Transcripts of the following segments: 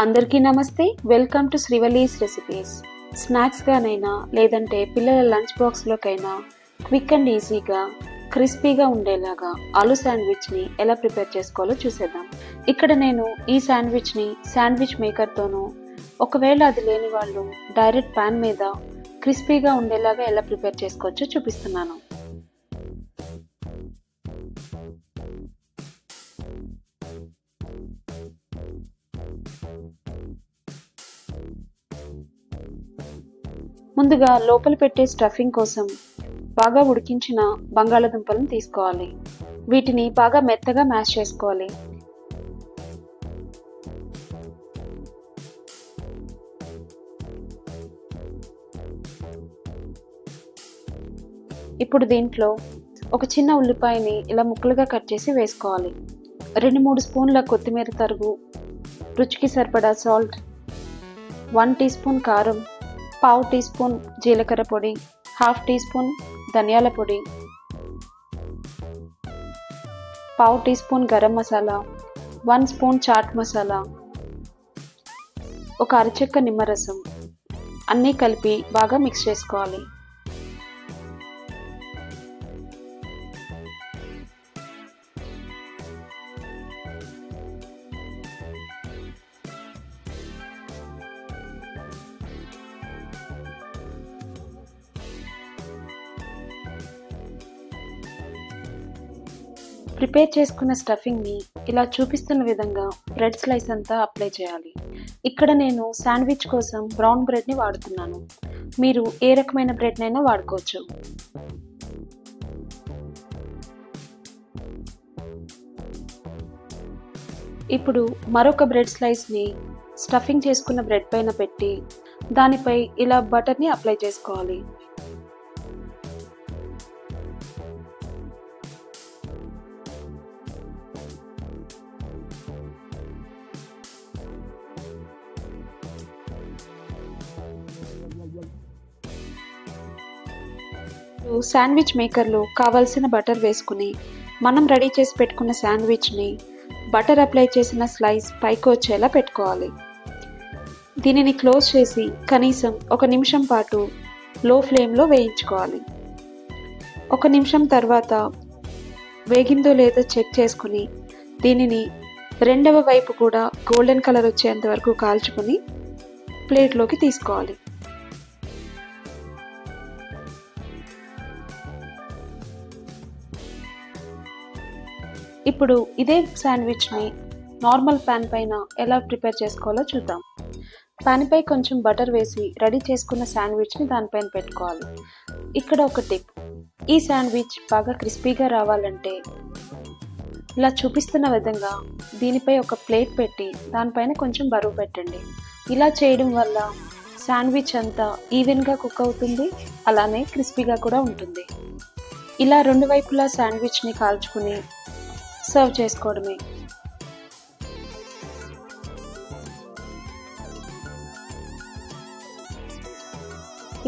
అందరికీ నమస్తే. Welcome to Srivalli's recipes. స్నాక్స్గానైనా లేదంటే పిల్లల లంచ్ బాక్స్లోకైనా క్విక్ అండ్ ఈజీగా క్రిస్పీగా ఉండేలాగా ఆలూ శాండ్విచ్ని ఎలా ప్రిపేర్ చేసుకోవాలో చూసేద్దాం. ఇక్కడ నేను ఈ శాండ్విచ్ని శాండ్విచ్ మేకర్తోనూ, ఒకవేళ అది లేని వాళ్ళు డైరెక్ట్ ప్యాన్ మీద క్రిస్పీగా ఉండేలాగా ఎలా ప్రిపేర్ చేసుకోవచ్చో చూపిస్తున్నాను. ముందుగా లోపల పెట్టే స్టఫింగ్ కోసం బాగా ఉడికించిన బంగాళాదుంపలను తీసుకోవాలి. వీటిని బాగా మెత్తగా మ్యాష్ చేసుకోవాలి. ఇప్పుడు దీంట్లో ఒక చిన్న ఉల్లిపాయని ఇలా ముక్కలుగా కట్ చేసి వేసుకోవాలి. 2-3 స్పూన్ల కొత్తిమీర తరుగు, రుచికి సరిపడా సాల్ట్, 1 టీ స్పూన్ కారం, 1/2 టీ స్పూన్ జీలకర్ర పొడి, 1/2 టీ స్పూన్ ధనియాల పొడి, 1/2 teaspoon garam masala, 1 spoon chaat masala, ఒక అరచెక్క నిమ్మరసం అన్నీ కలిపి బాగా మిక్స్ చేసుకోవాలి. ప్రిపేర్ చేసుకున్న స్టఫింగ్ని ఇలా చూపిస్తున్న విధంగా బ్రెడ్ స్లైస్ అంతా అప్లై చేయాలి. ఇక్కడ నేను శాండ్విచ్ కోసం బ్రౌన్ బ్రెడ్ని వాడుతున్నాను. మీరు ఏ రకమైన బ్రెడ్నైనా వాడుకోవచ్చు. ఇప్పుడు మరొక బ్రెడ్ స్లైస్ని స్టఫింగ్ చేసుకున్న బ్రెడ్ పైన పెట్టి దానిపై ఇలా బటర్ని అప్లై చేసుకోవాలి. శాండ్విచ్ మేకర్లో కావాల్సిన బటర్ వేసుకుని మనం రెడీ చేసి పెట్టుకున్న శాండ్విచ్ని బటర్ అప్లై చేసిన స్లైస్ పైకి వచ్చేలా పెట్టుకోవాలి. దీనిని క్లోజ్ చేసి కనీసం 1 నిమిషం పాటు లో ఫ్లేమ్లో వేయించుకోవాలి. 1 నిమిషం తర్వాత వేగిందో లేదో చెక్ చేసుకుని దీనిని రెండవ వైపు కూడా గోల్డెన్ కలర్ వచ్చేంత వరకు కాల్చుకుని ప్లేట్లోకి తీసుకోవాలి. ఇప్పుడు ఇదే శాండ్విచ్ని నార్మల్ ప్యాన్ పైన ఎలా ప్రిపేర్ చేసుకోవాలో చూద్దాం. ప్యాన్ పై కొంచెం బటర్ వేసి రెడీ చేసుకున్న శాండ్విచ్ని దానిపైన పెట్టుకోవాలి. ఇక్కడ ఒక టిప్, ఈ శాండ్విచ్ బాగా క్రిస్పీగా రావాలంటే ఇలా చూపిస్తున్న విధంగా దీనిపై ఒక ప్లేట్ పెట్టి దానిపైన కొంచెం బరువు పెట్టండి. ఇలా చేయడం వల్ల శాండ్విచ్ అంతా ఈవెన్గా కుక్ అవుతుంది, అలానే క్రిస్పీగా కూడా ఉంటుంది. ఇలా 2 వైపులా శాండ్విచ్ని కాల్చుకుని సర్వ్ చేసుకోవడమే.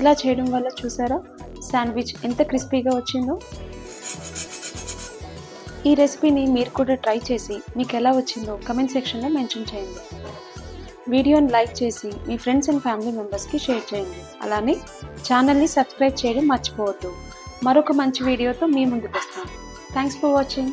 ఇలా చేయడం వల్ల చూసారా శాండ్విచ్ ఎంత క్రిస్పీగా వచ్చిందో. ఈ రెసిపీని మీరు కూడా ట్రై చేసి మీకు ఎలా వచ్చిందో కమెంట్ సెక్షన్లో మెన్షన్ చేయండి. వీడియోని లైక్ చేసి మీ ఫ్రెండ్స్ అండ్ ఫ్యామిలీ మెంబర్స్కి షేర్ చేయండి. అలానే ఛానల్ని సబ్స్క్రైబ్ చేయడం మర్చిపోవద్దు. మరొక మంచి వీడియోతో మీ ముందుకు వస్తాను. Thanks for watching.